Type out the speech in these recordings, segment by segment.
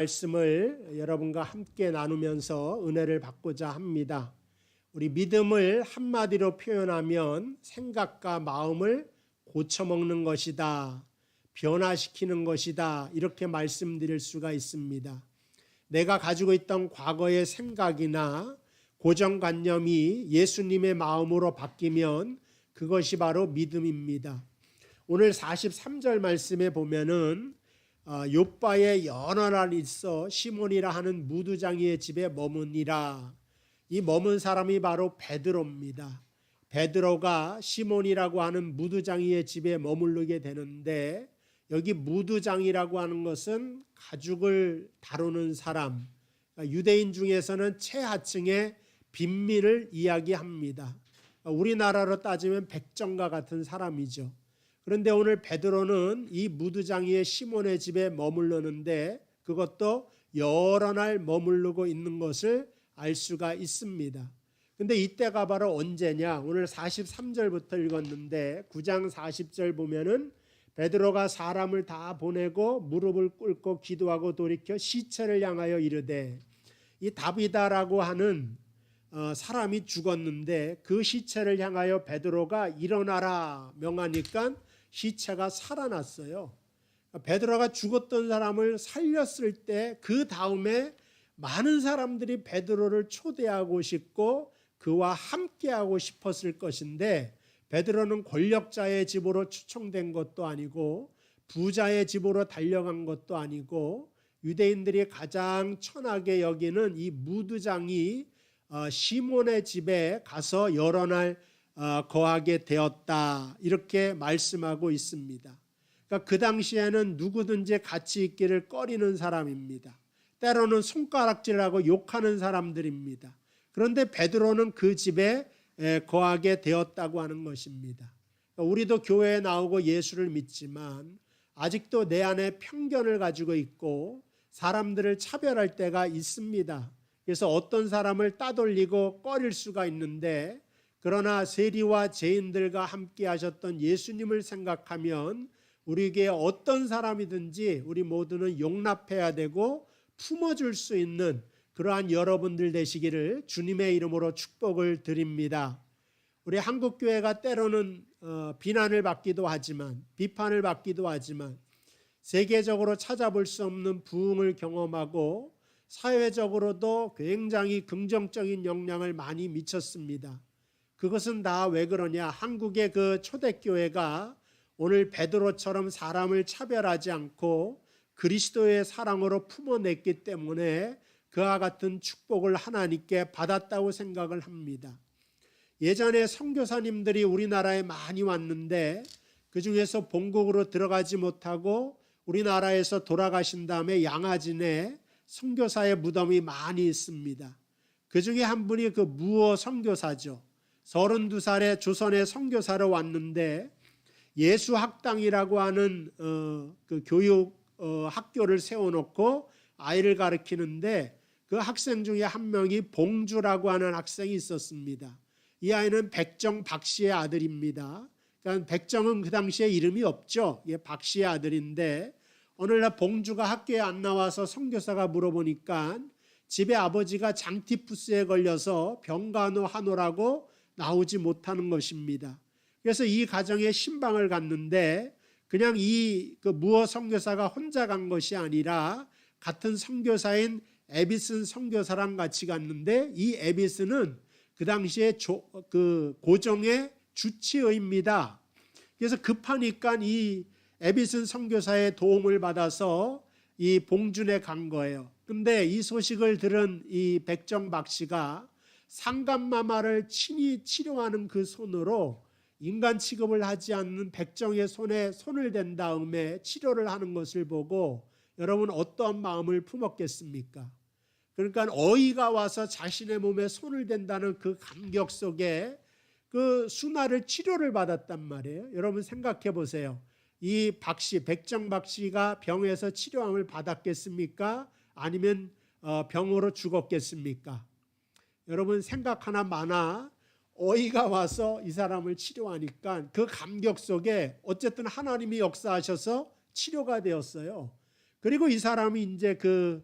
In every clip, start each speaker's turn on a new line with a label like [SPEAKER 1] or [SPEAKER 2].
[SPEAKER 1] 말씀을 여러분과 함께 나누면서 은혜를 받고자 합니다. 우리 믿음을 한마디로 표현하면 생각과 마음을 고쳐먹는 것이다, 변화시키는 것이다, 이렇게 말씀드릴 수가 있습니다. 내가 가지고 있던 과거의 생각이나 고정관념이 예수님의 마음으로 바뀌면 그것이 바로 믿음입니다. 오늘 43절 말씀에 보면은 욥바의 여러 날 있어 시몬이라 하는 무두장이의 집에 머무니라. 이 머문 사람이 바로 베드로입니다. 베드로가 시몬이라고 하는 무두장이의 집에 머무르게 되는데, 여기 무두장이라고 하는 것은 가죽을 다루는 사람, 유대인 중에서는 최하층의 빈민을 이야기합니다. 우리나라로 따지면 백정과 같은 사람이죠. 그런데 오늘 베드로는 이 무두장이의 시몬의 집에 머물렀는데 그것도 여러 날 머무르고 있는 것을 알 수가 있습니다. 근데 이때가 바로 언제냐? 오늘 43절부터 읽었는데 9장 40절 보면은 베드로가 사람을 다 보내고 무릎을 꿇고 기도하고 돌이켜 시체를 향하여 이르되, 이 다비다라고 하는 사람이 죽었는데 그 시체를 향하여 베드로가 일어나라 명하니까 시체가 살아났어요. 베드로가 죽었던 사람을 살렸을 때 그 다음에 많은 사람들이 베드로를 초대하고 싶고 그와 함께하고 싶었을 것인데, 베드로는 권력자의 집으로 추청된 것도 아니고 부자의 집으로 달려간 것도 아니고 유대인들이 가장 천하게 여기는 이 무두장이 시몬의 집에 가서 여러 날 거하게 되었다, 이렇게 말씀하고 있습니다. 그러니까 그 당시에는 누구든지 같이 있기를 꺼리는 사람입니다. 때로는 손가락질하고 욕하는 사람들입니다. 그런데 베드로는 그 집에 거하게 되었다고 하는 것입니다. 그러니까 우리도 교회에 나오고 예수를 믿지만 아직도 내 안에 편견을 가지고 있고 사람들을 차별할 때가 있습니다. 그래서 어떤 사람을 따돌리고 꺼릴 수가 있는데, 그러나 세리와 죄인들과 함께 하셨던 예수님을 생각하면 우리에게 어떤 사람이든지 우리 모두는 용납해야 되고 품어줄 수 있는 그러한 여러분들 되시기를 주님의 이름으로 축복을 드립니다. 우리 한국교회가 때로는 비난을 받기도 하지만, 비판을 받기도 하지만, 세계적으로 찾아볼 수 없는 부흥을 경험하고 사회적으로도 굉장히 긍정적인 영향을 많이 미쳤습니다. 그것은 다 왜 그러냐? 한국의 그 초대교회가 오늘 베드로처럼 사람을 차별하지 않고 그리스도의 사랑으로 품어냈기 때문에 그와 같은 축복을 하나님께 받았다고 생각을 합니다. 예전에 선교사님들이 우리나라에 많이 왔는데 그 중에서 본국으로 들어가지 못하고 우리나라에서 돌아가신 다음에 양화진에 선교사의 무덤이 많이 있습니다. 그 중에 한 분이 그 무어 선교사죠. 32살에 조선에 선교사로 왔는데 예수학당이라고 하는 그 교육 학교를 세워놓고 아이를 가르치는데, 그 학생 중에 한 명이 봉주라고 하는 학생이 있었습니다. 이 아이는 백정 박씨의 아들입니다. 그러니까 백정은 그 당시에 이름이 없죠. 박 씨의 아들인데 어느 날 봉주가 학교에 안 나와서 선교사가 물어보니까 집에 아버지가 장티푸스에 걸려서 병간호 하노라고 나오지 못하는 것입니다. 그래서 이 가정에 신방을 갔는데 그냥 그 무어 선교사가 혼자 간 것이 아니라 같은 선교사인 에비슨 선교사랑 같이 갔는데, 이 에비슨은 그 당시에 그 고종의 주치의입니다. 그래서 급하니까 이 에비슨 선교사의 도움을 받아서 이 봉준에 간 거예요. 근데 이 소식을 들은 이 백정박 씨가 상감마마를 친히 치료하는 그 손으로 인간 취급을 하지 않는 백정의 손에 손을 댄 다음에 치료를 하는 것을 보고 여러분 어떠한 마음을 품었겠습니까? 그러니까 어이가 와서 자신의 몸에 손을 댄다는 그 감격 속에 그 순화를 치료를 받았단 말이에요. 여러분 생각해 보세요. 이 박씨, 백정박 씨가 병에서 치료함을 받았겠습니까? 아니면 병으로 죽었겠습니까? 여러분 생각 하나 많아. 어이가 와서 이 사람을 치료하니까 그 감격 속에 어쨌든 하나님이 역사하셔서 치료가 되었어요. 그리고 이 사람이 이제 그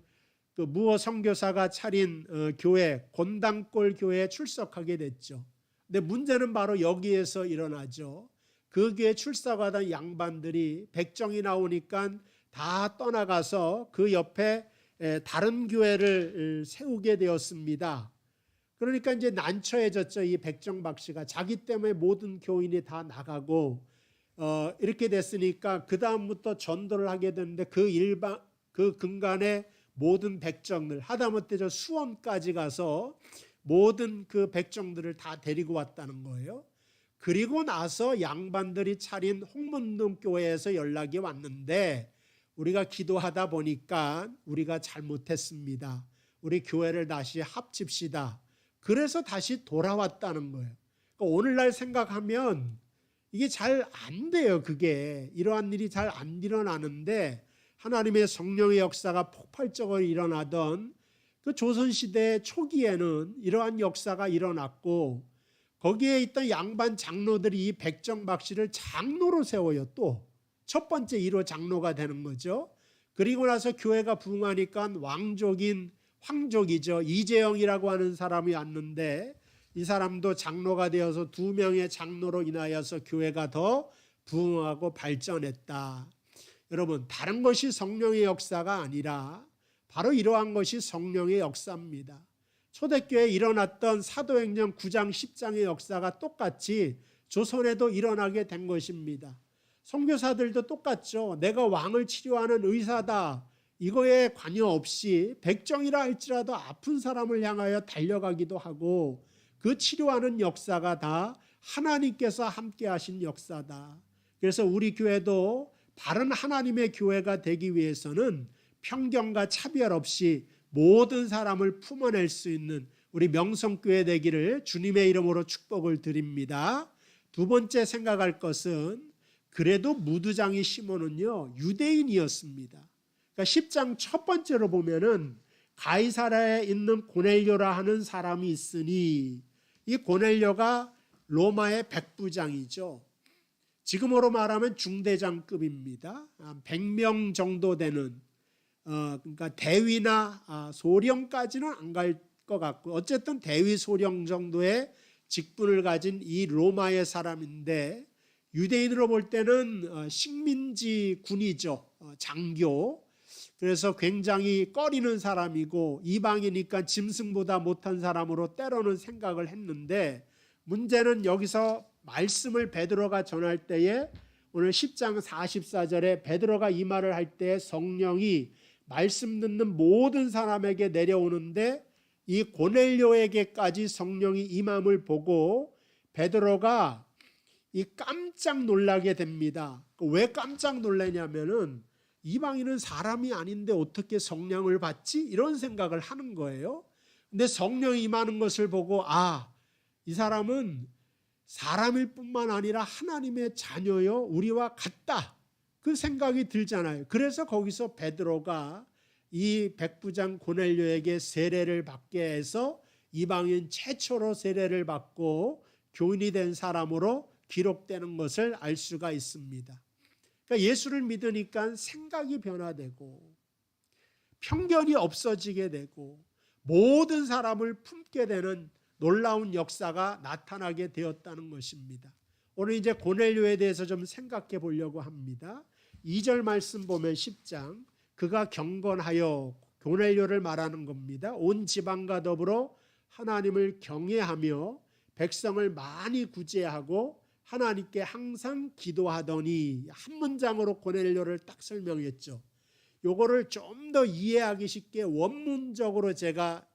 [SPEAKER 1] 그 무어 선교사가 차린 교회, 곤당골 교회에 출석하게 됐죠. 근데 문제는 바로 여기에서 일어나죠. 그 교회 출석하던 양반들이 백정이 나오니까 다 떠나가서 그 옆에 다른 교회를 세우게 되었습니다. 그러니까 이제 난처해졌죠. 이 백정박 씨가 자기 때문에 모든 교인이 다 나가고 이렇게 됐으니까 그 다음부터 전도를 하게 되는데 그 근간에 모든 백정들 하다못해 저 수원까지 가서 모든 그 백정들을 다 데리고 왔다는 거예요. 그리고 나서 양반들이 차린 홍문동 교회에서 연락이 왔는데 우리가 기도하다 보니까 우리가 잘못했습니다. 우리 교회를 다시 합칩시다. 그래서 다시 돌아왔다는 거예요. 그러니까 오늘날 생각하면 이게 잘 안 돼요. 그게 이러한 일이 잘 안 일어나는데 하나님의 성령의 역사가 폭발적으로 일어나던 그 조선시대 초기에는 이러한 역사가 일어났고 거기에 있던 양반 장로들이 이 백정박 씨를 장로로 세워요. 또 첫 번째 1호 장로가 되는 거죠. 그리고 나서 교회가 부흥하니까 황족이죠. 이재영이라고 하는 사람이 왔는데 이 사람도 장로가 되어서 2명의 장로로 인하여서 교회가 더 부흥하고 발전했다. 여러분, 다른 것이 성령의 역사가 아니라 바로 이러한 것이 성령의 역사입니다. 초대교회에 일어났던 사도행전 9장 10장의 역사가 똑같이 조선에도 일어나게 된 것입니다. 선교사들도 똑같죠. 내가 왕을 치료하는 의사다. 이거에 관여 없이 백정이라 할지라도 아픈 사람을 향하여 달려가기도 하고 그 치료하는 역사가 다 하나님께서 함께 하신 역사다. 그래서 우리 교회도 바른 하나님의 교회가 되기 위해서는 편견과 차별 없이 모든 사람을 품어낼 수 있는 우리 명성교회 되기를 주님의 이름으로 축복을 드립니다. 두 번째 생각할 것은 그래도 무두장이 시몬은요 유대인이었습니다. 그러니까 10장 첫 번째로 보면은 가이사랴에 있는 고넬료라 하는 사람이 있으니 이 고넬료가 로마의 백부장이죠. 지금으로 말하면 중대장급입니다. 100명 정도 되는 그러니까 대위나 소령까지는 안 갈 것 같고 어쨌든 대위 소령 정도의 직분을 가진 이 로마의 사람인데 유대인으로 볼 때는 식민지 군이죠. 장교. 그래서 굉장히 꺼리는 사람이고 이방이니까 짐승보다 못한 사람으로 때로는 생각을 했는데 문제는 여기서 말씀을 베드로가 전할 때에 오늘 10장 44절에 베드로가 이 말을 할 때 성령이 말씀 듣는 모든 사람에게 내려오는데 이 고넬료에게까지 성령이 임함을 보고 베드로가 이 깜짝 놀라게 됩니다. 왜 깜짝 놀라냐면은 이방인은 사람이 아닌데 어떻게 성령을 받지? 이런 생각을 하는 거예요. 근데 성령이 임하는 것을 보고 이 사람은 사람일 뿐만 아니라 하나님의 자녀요. 우리와 같다. 그 생각이 들잖아요. 그래서 거기서 베드로가 이 백부장 고넬료에게 세례를 받게 해서 이방인 최초로 세례를 받고 교인이 된 사람으로 기록되는 것을 알 수가 있습니다. 그러니까 예수를 믿으니까 생각이 변화되고 편견이 없어지게 되고 모든 사람을 품게 되는 놀라운 역사가 나타나게 되었다는 것입니다. 오늘 이제 고넬료에 대해서 좀 생각해 보려고 합니다. 2절 말씀 보면 10장 그가 경건하여 고넬료를 말하는 겁니다. 온 지방과 더불어 하나님을 경외하며 백성을 많이 구제하고 하나님께 항상 기도하더니 한 문장으로 고넬료를 딱 설명했죠. 요거를 좀 더 이해하기 쉽게 원문적으로 제가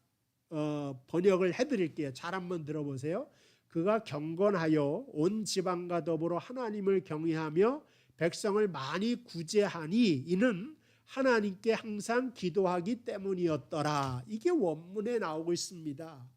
[SPEAKER 1] 번역을 해드릴게요. 잘 한번 들어보세요. 그가 경건하여 온 지방과 더불어 하나님을 경외하며 백성을 많이 구제하니 이는 하나님께 항상 기도하기 때문이었더라. 이게 원문에 나오고 있습니다.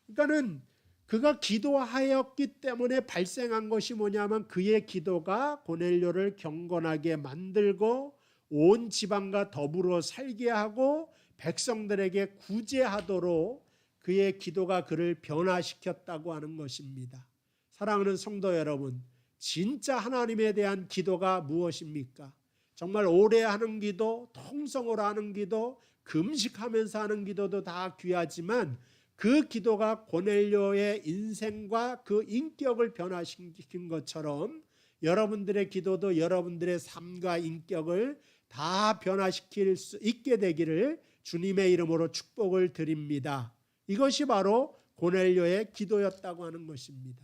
[SPEAKER 1] 그러니까는 그가 기도하였기 때문에 발생한 것이 뭐냐면 그의 기도가 고넬료를 경건하게 만들고 온 지방과 더불어 살게 하고 백성들에게 구제하도록 그의 기도가 그를 변화시켰다고 하는 것입니다. 사랑하는 성도 여러분, 진짜 하나님에 대한 기도가 무엇입니까? 정말 오래 하는 기도, 통성으로 하는 기도, 금식하면서 하는 기도도 다 귀하지만 그 기도가 고넬료의 인생과 그 인격을 변화시킨 것처럼 여러분들의 기도도 여러분들의 삶과 인격을 다 변화시킬 수 있게 되기를 주님의 이름으로 축복을 드립니다. 이것이 바로 고넬료의 기도였다고 하는 것입니다.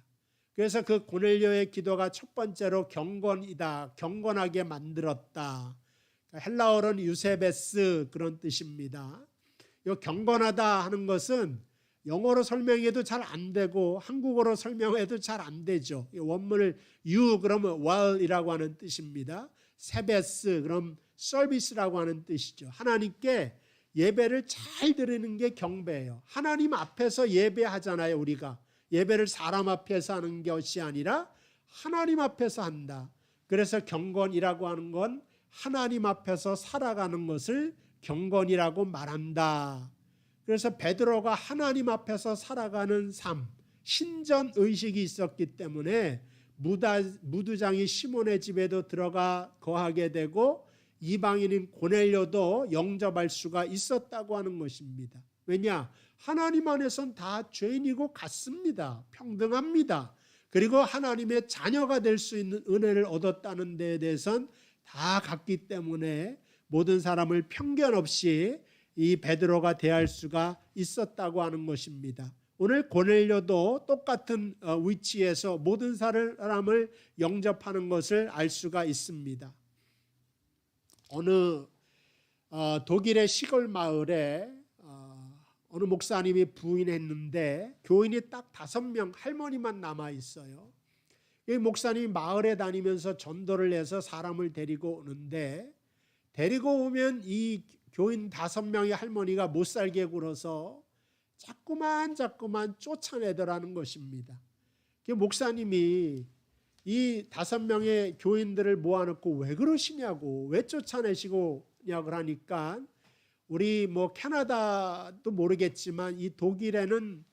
[SPEAKER 1] 그래서 그 고넬료의 기도가 첫 번째로 경건이다, 경건하게 만들었다. 헬라어로는 유세베스 그런 뜻입니다. 이 경건하다 하는 것은 영어로 설명해도 잘 안 되고 한국어로 설명해도 잘 안 되죠. 원문을 유 그러면 well이라고 하는 뜻입니다. 세베스 그럼 서비스라고 하는 뜻이죠. 하나님께 예배를 잘 드리는 게 경배예요. 하나님 앞에서 예배하잖아요. 우리가 예배를 사람 앞에서 하는 것이 아니라 하나님 앞에서 한다. 그래서 경건이라고 하는 건 하나님 앞에서 살아가는 것을 경건이라고 말한다. 그래서 베드로가 하나님 앞에서 살아가는 삶, 신전 의식이 있었기 때문에 무두장이 시몬의 집에도 들어가 거하게 되고 이방인인 고넬료도 영접할 수가 있었다고 하는 것입니다. 왜냐? 하나님 안에선 다 죄인이고 같습니다. 평등합니다. 그리고 하나님의 자녀가 될 수 있는 은혜를 얻었다는 데에 대해서는 다 같기 때문에 모든 사람을 편견 없이 이 베드로가 대할 수가 있었다고 하는 것입니다. 오늘 고넬료도 똑같은 위치에서 모든 사람을 영접하는 것을 알 수가 있습니다. 어느 독일의 시골 마을에 어느 목사님이 부인했는데 교인이 딱 5명 할머니만 남아 있어요. 이 목사님이 마을에 다니면서 전도를 해서 사람을 데리고 오는데 데리고 오면 이 교인 5명의 할머니가 못 살게 굴어서 자꾸만 쫓아내더라는 것입니다. 목사님이 이 5명의 교인들을 모아놓고 왜 그러시냐고, 왜 쫓아내시냐고 하니까 우리 캐나다도 모르겠지만 이 독일에는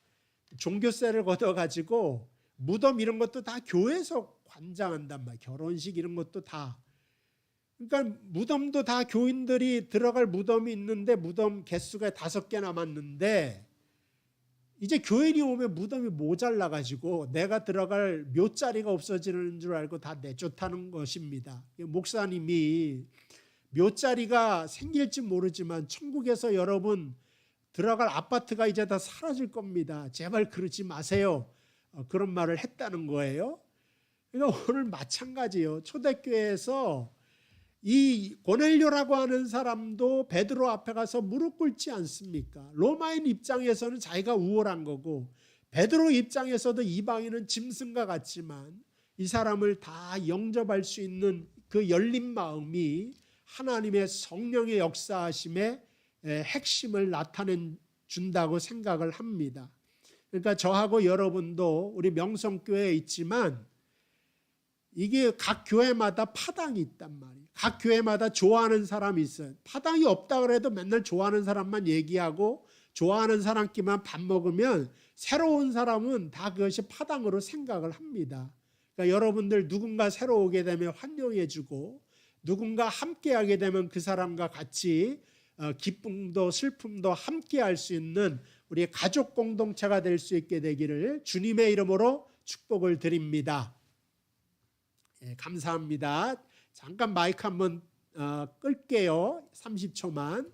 [SPEAKER 1] 종교세를 걷어가지고 무덤 이런 것도 다 교회에서 관장한단 말이에요. 결혼식 이런 것도 다. 그러니까 무덤도 다 교인들이 들어갈 무덤이 있는데 무덤 개수가 5개 남았는데 이제 교인이 오면 무덤이 모자라가지고 내가 들어갈 묘자리가 없어지는 줄 알고 다 내쫓다는 것입니다. 목사님이 묘자리가 생길지 모르지만 천국에서 여러분 들어갈 아파트가 이제 다 사라질 겁니다. 제발 그러지 마세요. 그런 말을 했다는 거예요. 그러니까 오늘 마찬가지예요. 초대교회에서 이 고넬료라고 하는 사람도 베드로 앞에 가서 무릎 꿇지 않습니까? 로마인 입장에서는 자기가 우월한 거고 베드로 입장에서도 이방인은 짐승과 같지만 이 사람을 다 영접할 수 있는 그 열린 마음이 하나님의 성령의 역사하심의 핵심을 나타내 준다고 생각을 합니다. 그러니까 저하고 여러분도 우리 명성교회에 있지만 이게 각 교회마다 파당이 있단 말이에요. 각 교회마다 좋아하는 사람이 있어요. 파당이 없다 그래도 맨날 좋아하는 사람만 얘기하고 좋아하는 사람끼만 밥 먹으면 새로운 사람은 다 그것이 파당으로 생각을 합니다. 그러니까 여러분들 누군가 새로 오게 되면 환영해주고 누군가 함께하게 되면 그 사람과 같이 기쁨도 슬픔도 함께할 수 있는 우리 가족 공동체가 될 수 있게 되기를 주님의 이름으로 축복을 드립니다. 감사합니다. 잠깐 마이크 한번 끌게요. 30초만.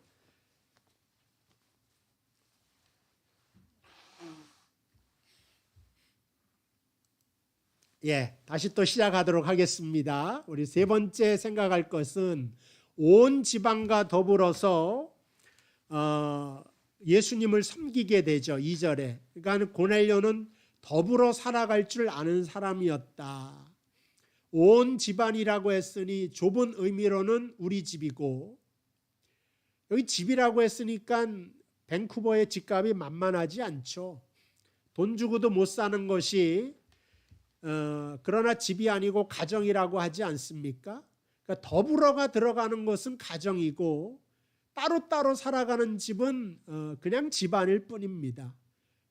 [SPEAKER 1] 다시 또 시작하도록 하겠습니다. 우리 세 번째 생각할 것은 온 지방과 더불어서 예수님을 섬기게 되죠. 2절에. 그러니까 고넬료는 더불어 살아갈 줄 아는 사람이었다. 온 집안이라고 했으니 좁은 의미로는 우리 집이고 여기 집이라고 했으니까 밴쿠버의 집값이 만만하지 않죠. 돈 주고도 못 사는 것이 그러나 집이 아니고 가정이라고 하지 않습니까? 그러니까 더불어가 들어가는 것은 가정이고 따로따로 살아가는 집은 그냥 집안일 뿐입니다.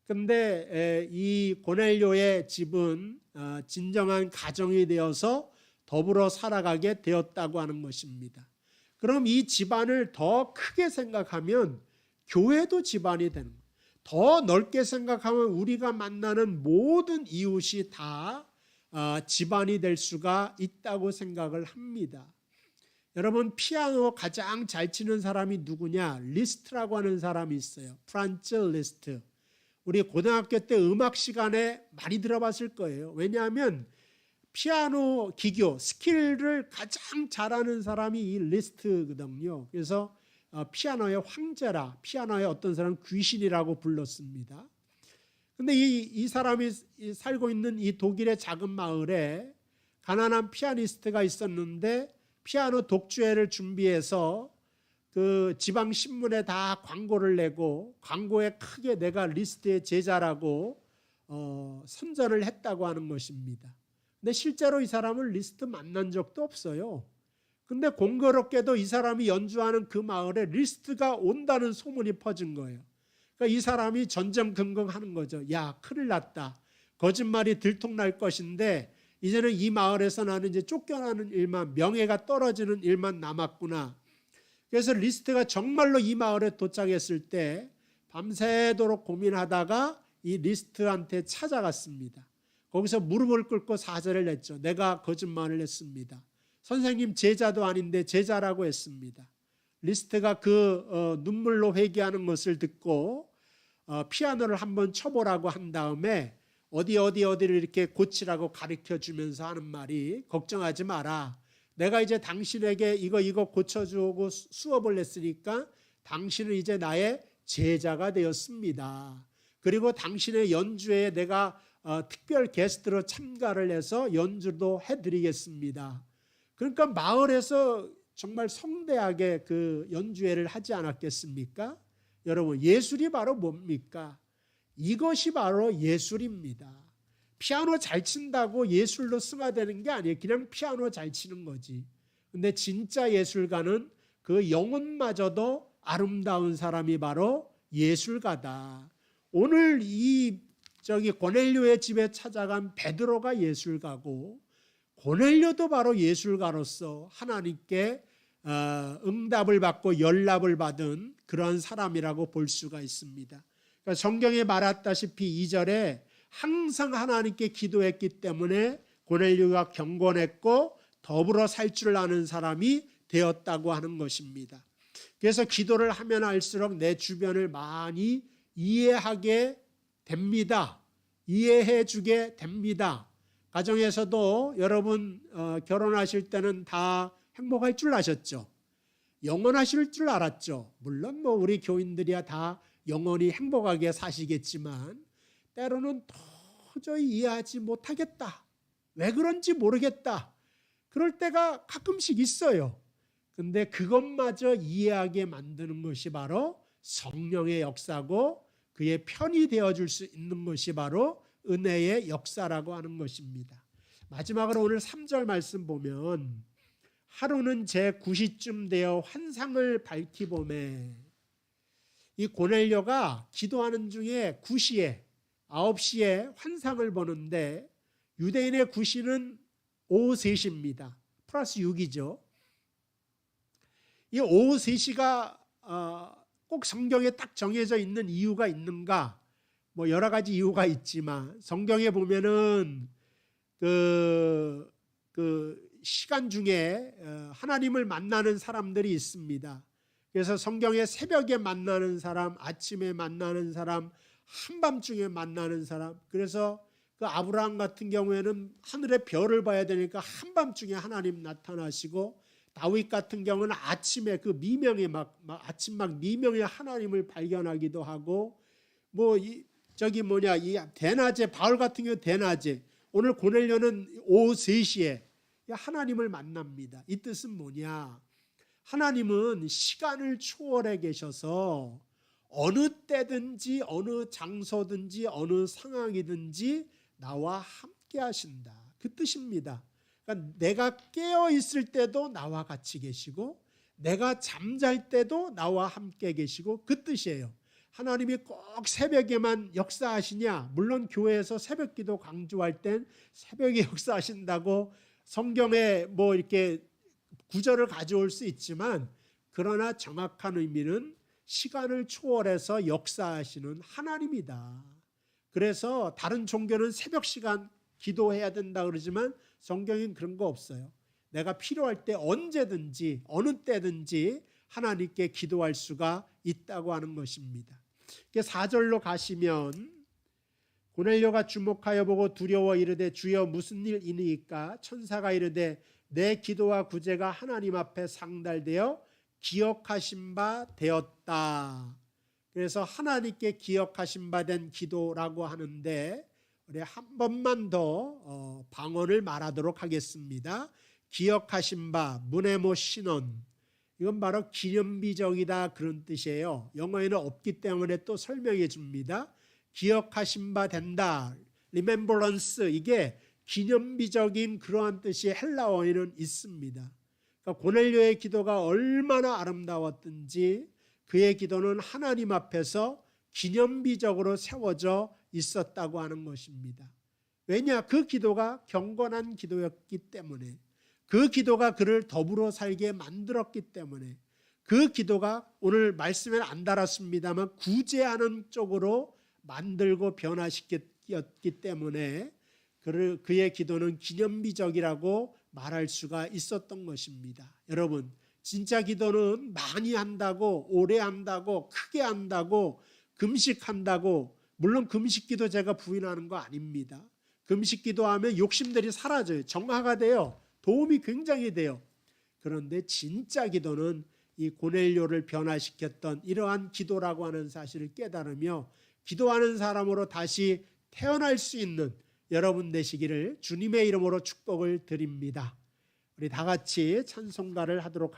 [SPEAKER 1] 그런데 이 고넬료의 집은 진정한 가정이 되어서 더불어 살아가게 되었다고 하는 것입니다. 그럼 이 집안을 더 크게 생각하면 교회도 집안이 되는 거예요. 더 넓게 생각하면 우리가 만나는 모든 이웃이 다 집안이 될 수가 있다고 생각을 합니다. 여러분, 피아노 가장 잘 치는 사람이 누구냐? 리스트라고 하는 사람이 있어요. 프란츠 리스트. 우리 고등학교 때 음악 시간에 많이 들어봤을 거예요. 왜냐하면 피아노 기교, 스킬을 가장 잘하는 사람이 이 리스트거든요. 그래서 피아노의 황제라, 피아노의 어떤 사람은 귀신이라고 불렀습니다. 근데 이 사람이 살고 있는 이 독일의 작은 마을에 가난한 피아니스트가 있었는데 피아노 독주회를 준비해서 그 지방 신문에 다 광고를 내고 광고에 크게 내가 리스트의 제자라고 선전을 했다고 하는 것입니다. 근데 실제로 이 사람은 리스트 만난 적도 없어요. 근데 공교롭게도 이 사람이 연주하는 그 마을에 리스트가 온다는 소문이 퍼진 거예요. 그러니까 이 사람이 전전긍긍하는 거죠. 야, 큰일 났다. 거짓말이 들통날 것인데 이제는 이 마을에서 나는 이제 쫓겨나는 일만, 명예가 떨어지는 일만 남았구나. 그래서 리스트가 정말로 이 마을에 도착했을 때 밤새도록 고민하다가 이 리스트한테 찾아갔습니다. 거기서 무릎을 꿇고 사죄를 했죠. 내가 거짓말을 했습니다. 선생님 제자도 아닌데 제자라고 했습니다. 리스트가 그 눈물로 회개하는 것을 듣고 피아노를 한번 쳐보라고 한 다음에 어디를 이렇게 고치라고 가르쳐 주면서 하는 말이, 걱정하지 마라. 내가 이제 당신에게 이거 고쳐주고 수업을 했으니까 당신은 이제 나의 제자가 되었습니다. 그리고 당신의 연주에 내가 특별 게스트로 참가를 해서 연주도 해드리겠습니다. 그러니까 마을에서 정말 성대하게 그 연주회를 하지 않았겠습니까? 여러분, 예술이 바로 뭡니까? 이것이 바로 예술입니다. 피아노 잘 친다고 예술로 승화되는 게 아니에요. 그냥 피아노 잘 치는 거지. 근데 진짜 예술가는 그 영혼마저도 아름다운 사람이 바로 예술가다. 오늘 고넬료의 집에 찾아간 베드로가 예술가고, 고넬료도 바로 예술가로서 하나님께 응답을 받고 연락을 받은 그런 사람이라고 볼 수가 있습니다. 그러니까 성경에 말했다시피 2절에 항상 하나님께 기도했기 때문에 고넬료가 경건했고 더불어 살 줄 아는 사람이 되었다고 하는 것입니다. 그래서 기도를 하면 할수록 내 주변을 많이 이해하게 됩니다. 이해해 주게 됩니다. 가정에서도 여러분 결혼하실 때는 다 행복할 줄 아셨죠? 영원하실 줄 알았죠? 물론 우리 교인들이야 다 영원히 행복하게 사시겠지만 때로는 도저히 이해하지 못하겠다. 왜 그런지 모르겠다. 그럴 때가 가끔씩 있어요. 근데 그것마저 이해하게 만드는 것이 바로 성령의 역사고 그의 편이 되어줄 수 있는 것이 바로 은혜의 역사라고 하는 것입니다. 마지막으로 오늘 3절 말씀 보면 하루는 제 9시쯤 되어 환상을 밝히 보매, 이 고넬료가 기도하는 중에 9시에 9시에 환상을 보는데 유대인의 9시는 오후 3시입니다. 플러스 6이죠. 이 오후 3시가 꼭 성경에 딱 정해져 있는 이유가 있는가? 여러 가지 이유가 있지만 성경에 보면은 그 시간 중에 하나님을 만나는 사람들이 있습니다. 그래서 성경에 새벽에 만나는 사람, 아침에 만나는 사람, 한밤중에 만나는 사람. 그래서 그 아브라함 같은 경우에는 하늘의 별을 봐야 되니까 한밤중에 하나님 나타나시고, 다윗 같은 경우는 아침에 그 미명에 아침 미명에 하나님을 발견하기도 하고, 이 대낮에, 바울 같은 경우 대낮에, 오늘 고넬료는 오후 3시에 하나님을 만납니다. 이 뜻은 뭐냐? 하나님은 시간을 초월해 계셔서 어느 때든지 어느 장소든지 어느 상황이든지 나와 함께 하신다. 그 뜻입니다. 그러니까 내가 깨어 있을 때도 나와 같이 계시고 내가 잠잘 때도 나와 함께 계시고, 그 뜻이에요. 하나님이 꼭 새벽에만 역사하시냐? 물론 교회에서 새벽기도 강조할 땐 새벽에 역사하신다고 성경에 이렇게 구절을 가져올 수 있지만 그러나 정확한 의미는 시간을 초월해서 역사하시는 하나님이다. 그래서 다른 종교는 새벽 시간 기도해야 된다 그러지만 성경엔 그런 거 없어요. 내가 필요할 때 언제든지 어느 때든지 하나님께 기도할 수가 있다고 하는 것입니다. 4절로 가시면 고넬료가 주목하여 보고 두려워 이르되 주여 무슨 일이니까 천사가 이르되 내 기도와 구제가 하나님 앞에 상달되어 기억하신 바 되었다. 그래서 하나님께 기억하신 바 된 기도라고 하는데 우리 한 번만 더 방언을 말하도록 하겠습니다. 기억하신 바 무네모 신원, 이건 바로 기념비적이다 그런 뜻이에요. 영어에는 없기 때문에 또 설명해 줍니다. 기억하신 바 된다, remembrance, 이게 기념비적인 그러한 뜻이 헬라어에는 있습니다. 그러니까 고넬료의 기도가 얼마나 아름다웠든지 그의 기도는 하나님 앞에서 기념비적으로 세워져 있었다고 하는 것입니다. 왜냐? 그 기도가 경건한 기도였기 때문에, 그 기도가 그를 더불어 살게 만들었기 때문에, 그 기도가 오늘 말씀에 안 달았습니다만 구제하는 쪽으로 만들고 변화시켰기 때문에 그의 기도는 기념비적이라고 말할 수가 있었던 것입니다. 여러분, 진짜 기도는 많이 한다고, 오래 한다고, 크게 한다고, 금식한다고, 물론 금식기도 제가 부인하는 거 아닙니다. 금식기도하면 욕심들이 사라져요. 정화가 돼요. 도움이 굉장히 돼요. 그런데 진짜 기도는 이 고넬료를 변화시켰던 이러한 기도라고 하는 사실을 깨달으며 기도하는 사람으로 다시 태어날 수 있는 여러분 되시기를 주님의 이름으로 축복을 드립니다. 우리 다 같이 찬송가를 하도록 하겠습니다.